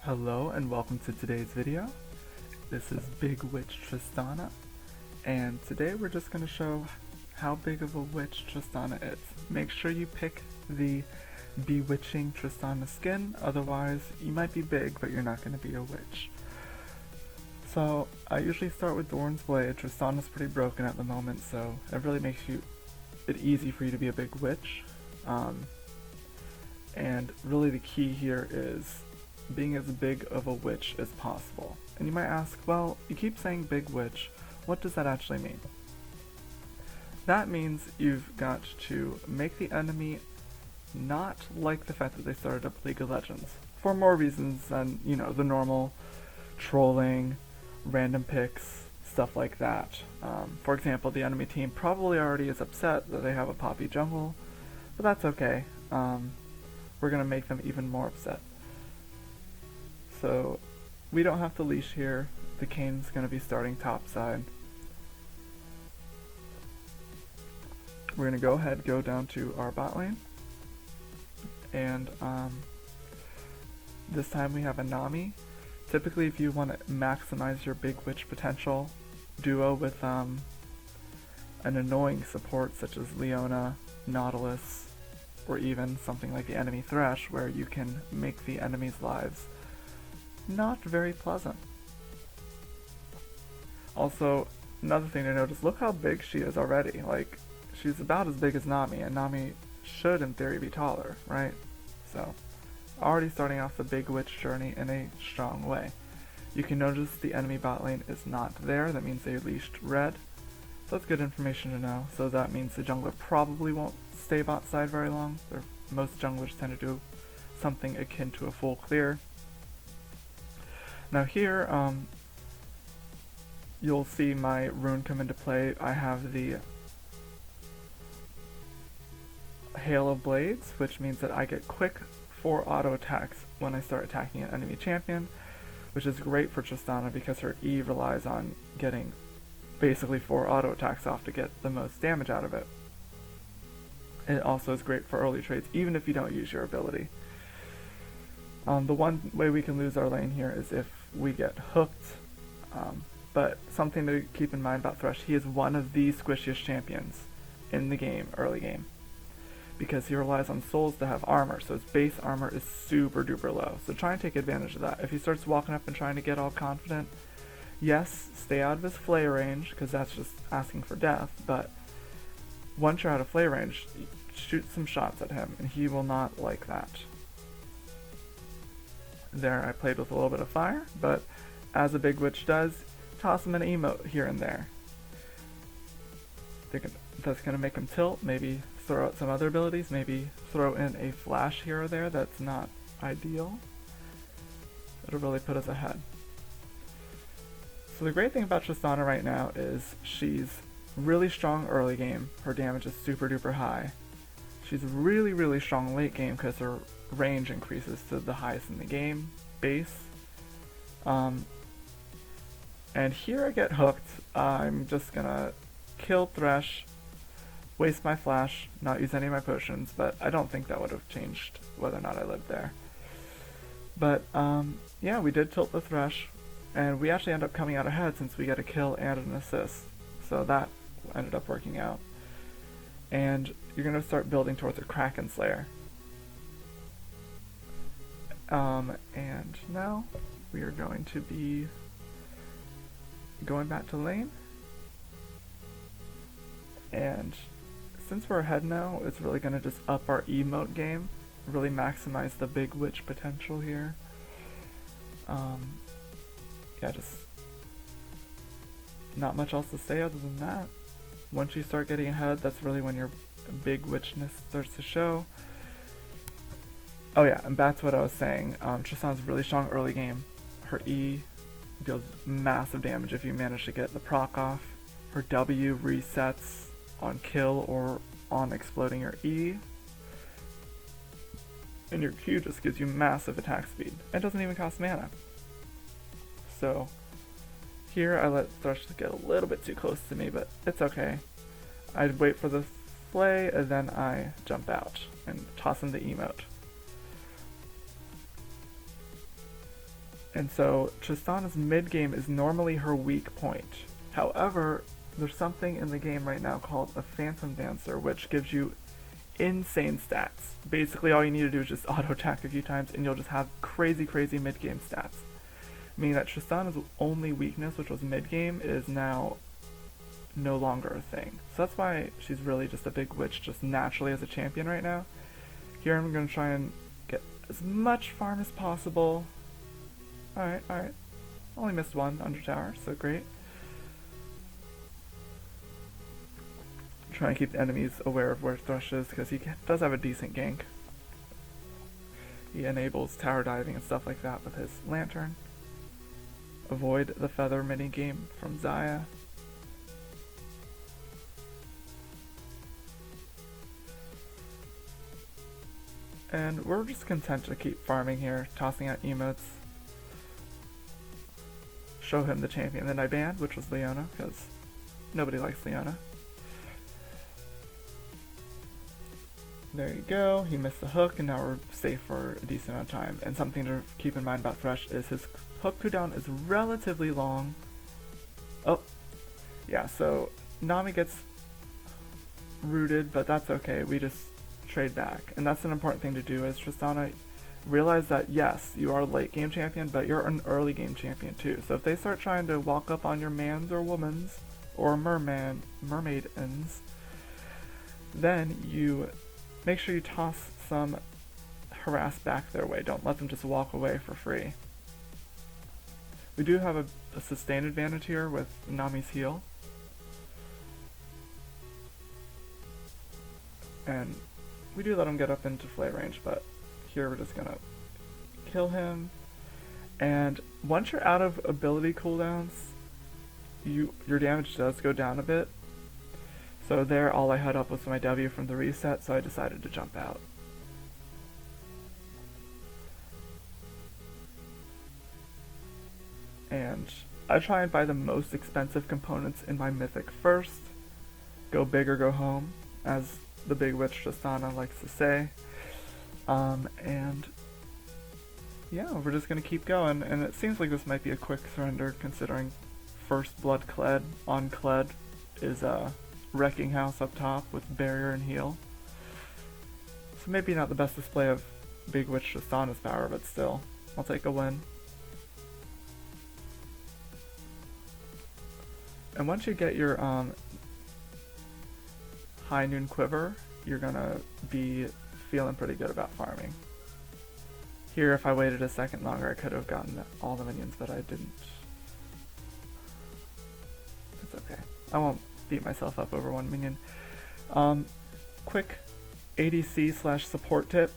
Hello and welcome to today's video. This is Big Witch Tristana, and today we're just going to show how big of a witch Tristana is. Make sure you pick the bewitching Tristana skin, otherwise you might be big but you're not going to be a witch. So I usually start with Doran's Blade. Tristana's pretty broken at the moment, so it really makes it easy for you to be a big witch. And really the key here is being as big of a witch as possible. And you might ask, well, you keep saying big witch, what does that actually mean? That means you've got to make the enemy not like the fact that they started up League of Legends, for more reasons than, the normal trolling, random picks, stuff like that. For example, the enemy team probably already is upset that they have a Poppy jungle, but that's okay. We're going to make them even more upset. So we don't have to leash here. The Kane's going to be starting topside. We're going to go ahead, go down to our bot lane. And this time we have a Nami. Typically if you want to maximize your big witch potential, duo with an annoying support such as Leona, Nautilus, or even something like the enemy Thresh, where you can make the enemy's lives not very pleasant. Also, another thing to notice, look how big she is already. Like, she's about as big as Nami, and Nami should in theory be taller, right? So, already starting off the big witch journey in a strong way. You can notice the enemy bot lane is not there. That means they leashed red. So that's good information to know. So that means the jungler probably won't stay bot side very long. Most junglers tend to do something akin to a full clear. Now here, you'll see my rune come into play. I have the Hail of Blades, which means that I get quick 4 auto attacks when I start attacking an enemy champion, which is great for Tristana because her E relies on getting basically 4 auto attacks off to get the most damage out of it. It also is great for early trades, even if you don't use your ability. The one way we can lose our lane here is if we get hooked, but something to keep in mind about Thresh, he is one of the squishiest champions in the game, early game, because he relies on souls to have armor, so his base armor is super duper low, so try and take advantage of that. If he starts walking up and trying to get all confident, yes, stay out of his flay range, because that's just asking for death, but once you're out of flay range, shoot some shots at him, and he will not like that. There, I played with a little bit of fire, but as a big witch does, toss him an emote here and there. That's going to make him tilt, maybe throw out some other abilities, maybe throw in a flash here or there that's not ideal. It'll really put us ahead. So the great thing about Tristana right now is she's really strong early game, her damage is super duper high. She's really, really strong late game because her range increases to the highest in the game, base. And here I get hooked. I'm just gonna kill Thresh, waste my flash, not use any of my potions, but I don't think that would have changed whether or not I lived there. But yeah, we did tilt the Thresh, and we actually end up coming out ahead since we get a kill and an assist. So that ended up working out. And you're going to start building towards a Kraken Slayer. And now we are going to be going back to lane. And since we're ahead now, it's really going to just up our emote game, really maximize the big witch potential here. Yeah, just not much else to say other than that. Once you start getting ahead, that's really when your big witchness starts to show. Oh yeah, and back to what I was saying. Tristana's really strong early game. Her E deals massive damage if you manage to get the proc off. Her W resets on kill or on exploding your E. And your Q just gives you massive attack speed. It doesn't even cost mana. So here I let Thresh get a little bit too close to me, but it's okay. I'd wait for the flay and then I jump out and toss him the emote. And so Tristana's mid game is normally her weak point. However, there's something in the game right now called a Phantom Dancer, which gives you insane stats. Basically, all you need to do is just auto attack a few times, and you'll just have crazy, crazy mid game stats. Meaning that Tristana's only weakness, which was mid game, is now no longer a thing. So that's why she's really just a big witch, just naturally as a champion right now. Here I'm going to try and get as much farm as possible. Alright, alright. Only missed one under tower, so great. Try and keep the enemies aware of where Thresh is, because he does have a decent gank. He enables tower diving and stuff like that with his lantern. Avoid the feather minigame from Xayah. And we're just content to keep farming here, tossing out emotes. Show him the champion that I banned, which was Leona, because nobody likes Leona. There you go, he missed the hook, and now we're safe for a decent amount of time. And something to keep in mind about Thresh is his hook cooldown is relatively long. Oh, yeah, so Nami gets rooted, but that's okay, we just trade back. And that's an important thing to do as Tristana. Realize that yes, you are a late game champion, but you're an early game champion too. So if they start trying to walk up on your mans or womans, or mermaidens, then you make sure you toss some harass back their way. Don't let them just walk away for free. We do have a sustained advantage here with Nami's heal. And we do let him get up into flay range, but here we're just gonna kill him. And once you're out of ability cooldowns, your damage does go down a bit. So there, all I had up was my W from the reset, so I decided to jump out. And I try and buy the most expensive components in my mythic first. Go big or go home, as the big witch Tristana likes to say. And yeah, we're just gonna keep going, and it seems like this might be a quick surrender considering first blood Kled on Kled is Wrecking House up top with barrier and heal. So maybe not the best display of big witch Tristana's power, but still, I'll take a win. And once you get your high noon quiver, you're gonna be feeling pretty good about farming. Here, if I waited a second longer, I could have gotten all the minions, but I didn't. It's okay. I won't beat myself up over one minion. Quick ADC/support tip.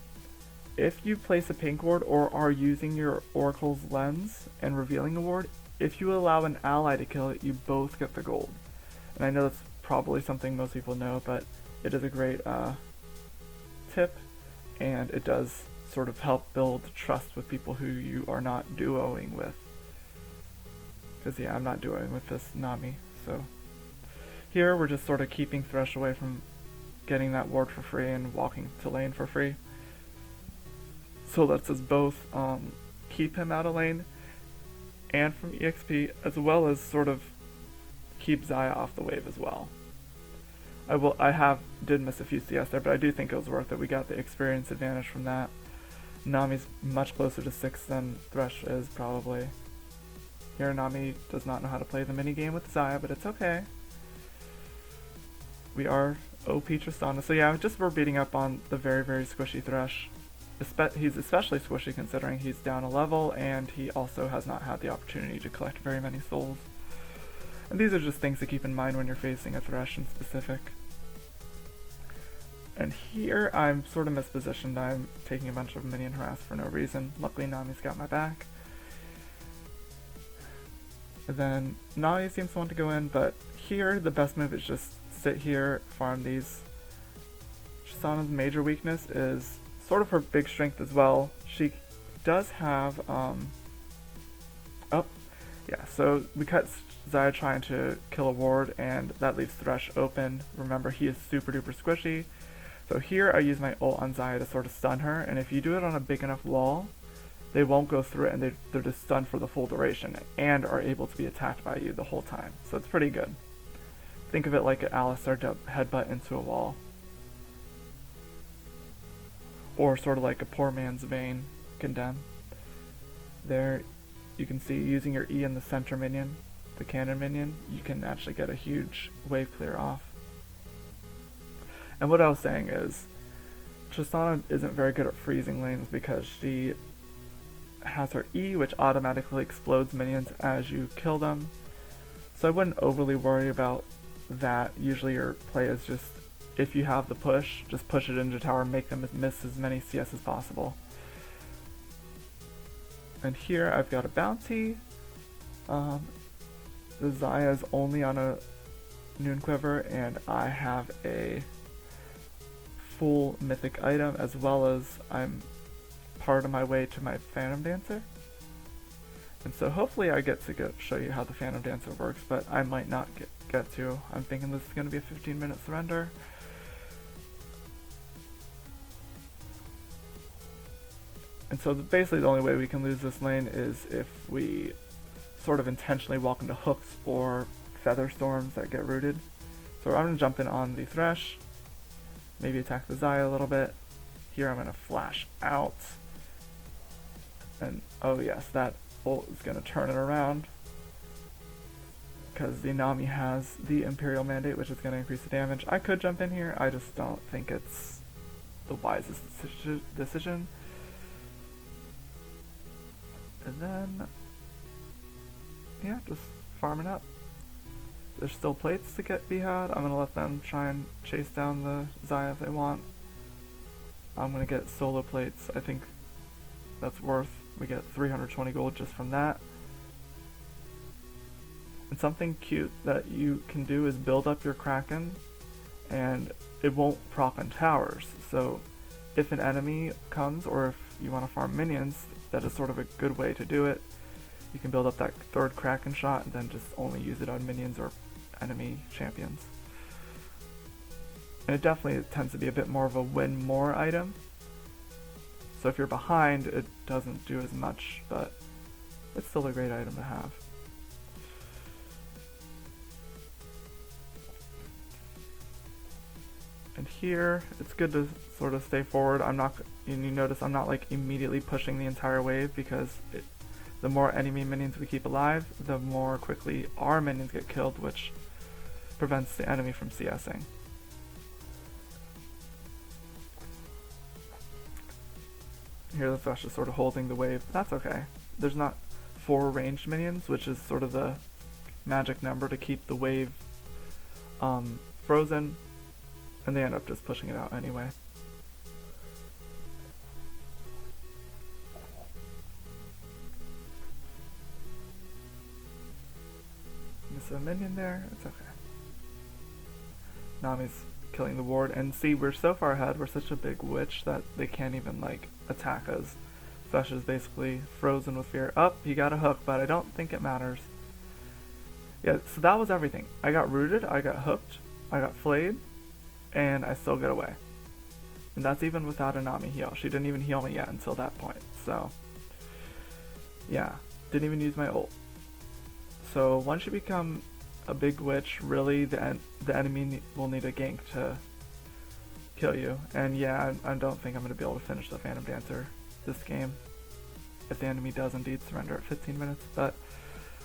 If you place a pink ward or are using your Oracle's Lens and revealing a ward, if you allow an ally to kill it, you both get the gold. And I know that's probably something most people know, but it is a great tip, and it does sort of help build trust with people who you are not duoing with. Because yeah, I'm not duoing with this Nami, so. Here we're just sort of keeping Thresh away from getting that ward for free and walking to lane for free. So lets us both keep him out of lane and from EXP, as well as sort of keep Xayah off the wave as well. I did miss a few CS there, but I do think it was worth it. We got the experience advantage from that. Nami's much closer to 6 than Thresh is, probably. Here Nami does not know how to play the minigame with Xayah, but it's okay. We are OP Tristana. So yeah, just we're beating up on the very, very squishy Thresh. He's especially squishy considering he's down a level, and he also has not had the opportunity to collect very many souls. And these are just things to keep in mind when you're facing a Thresh in specific. And here I'm sort of mispositioned. I'm taking a bunch of minion harass for no reason. Luckily Nami's got my back. And then Nami seems to want to go in, but here the best move is just sit here, farm these. Tristana's major weakness is sort of her big strength as well. She does have, so we cut Xayah trying to kill a ward, and that leaves Thresh open. Remember, he is super duper squishy. So here I use my ult on Xayah to sort of stun her, and if you do it on a big enough wall, they won't go through it, and they're just stunned for the full duration and are able to be attacked by you the whole time. So it's pretty good. Think of it like an Alistar headbutt into a wall. Or sort of like a poor man's vein condemn. There you can see using your E in the center minion, the cannon minion, you can actually get a huge wave clear off. And what I was saying is, Tristana isn't very good at freezing lanes because she has her E, which automatically explodes minions as you kill them. So I wouldn't overly worry about that. Usually your play is just, if you have the push, just push it into tower and make them miss as many CS as possible. And here I've got a bounty. The Xayah is only on a Noon Quiver, and I have a full mythic item, as well as I'm part of my way to my Phantom Dancer. And so hopefully I get to show you how the Phantom Dancer works, but I might not get to. I'm thinking this is going to be a 15-minute surrender. And so basically the only way we can lose this lane is if we sort of intentionally walk into hooks or feather storms that get rooted. So I'm going to jump in on the Thresh, maybe attack the Xayah a little bit. Here I'm going to flash out. And oh yes, that ult is going to turn it around, because the Nami has the Imperial Mandate, which is going to increase the damage. I could jump in here, I just don't think it's the wisest decision. And then, yeah, just farming up. There's still plates to be had. I'm going to let them try and chase down the Xayah if they want. I'm going to get solo plates. I think that's worth. We get 320 gold just from that. And something cute that you can do is build up your Kraken, and it won't proc on towers. So if an enemy comes, or if you want to farm minions, that is sort of a good way to do it. You can build up that third Kraken shot and then just only use it on minions or enemy champions. And it definitely tends to be a bit more of a win more item. So if you're behind, it doesn't do as much, but it's still a great item to have. And here, it's good to sort of stay forward. And you notice I'm not like immediately pushing the entire wave, because the more enemy minions we keep alive, the more quickly our minions get killed, which prevents the enemy from CSing. Here the Thresh is sort of holding the wave. That's okay. There's not 4 ranged minions, which is sort of the magic number to keep the wave frozen, and they end up just pushing it out anyway. Miss a minion there, it's okay. Nami's killing the ward, and see, we're so far ahead, we're such a big witch that they can't even like attack us. Thresh is basically frozen with fear. He got a hook, but I don't think it matters. Yeah, so that was everything. I got rooted, I got hooked, I got flayed, and I still get away. And that's even without a Nami heal. She didn't even heal me yet until that point. So, yeah, didn't even use my ult. So once you become a big witch, really the enemy will need a gank to kill you. And yeah, I don't think I'm going to be able to finish the Phantom Dancer this game, if the enemy does indeed surrender at 15 minutes. But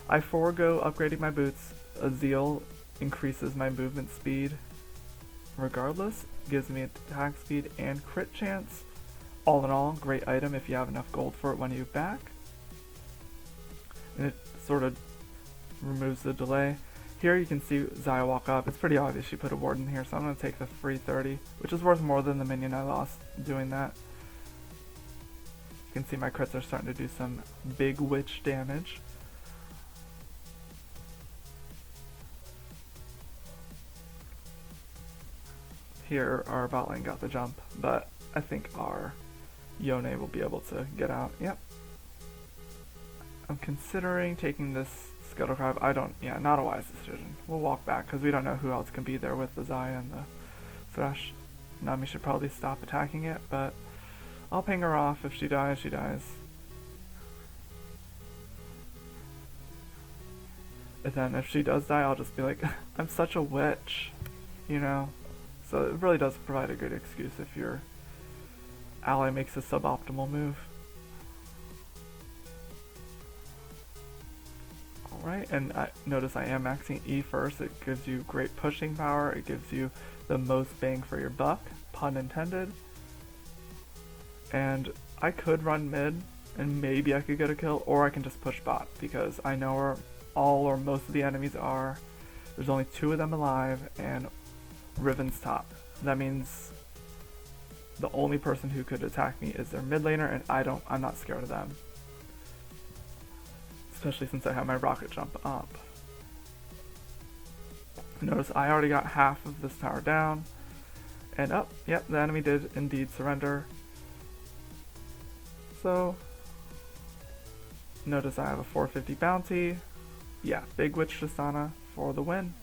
I forego upgrading my boots. A Zeal increases my movement speed regardless, gives me attack speed and crit chance. All in all, great item if you have enough gold for it when you back. And it sort of removes the delay. Here you can see Xayah walk up. It's pretty obvious she put a ward in here, so I'm going to take the free 30, which is worth more than the minion I lost doing that. You can see my crits are starting to do some big witch damage. Here our bot lane got the jump, but I think our Yone will be able to get out. Yep. I'm considering taking this Scuttle Crab. Not a wise decision. We'll walk back because we don't know who else can be there with the Xayah and the Thresh. Nami should probably stop attacking it, but I'll ping her off. If she dies, she dies. And then if she does die, I'll just be like, I'm such a witch, you know? So it really does provide a good excuse if your ally makes a suboptimal move. Alright, and notice I am maxing E first. It gives you great pushing power. It gives you the most bang for your buck, pun intended. And I could run mid, and maybe I could get a kill, or I can just push bot, because I know where all or most of the enemies are. There's only 2 of them alive, and Riven's top. That means the only person who could attack me is their mid laner, and I'm not scared of them. Especially since I have my rocket jump up. Notice I already got half of this tower down. And yep, the enemy did indeed surrender. So, notice I have a 450 bounty. Yeah, big Witch Tristana for the win.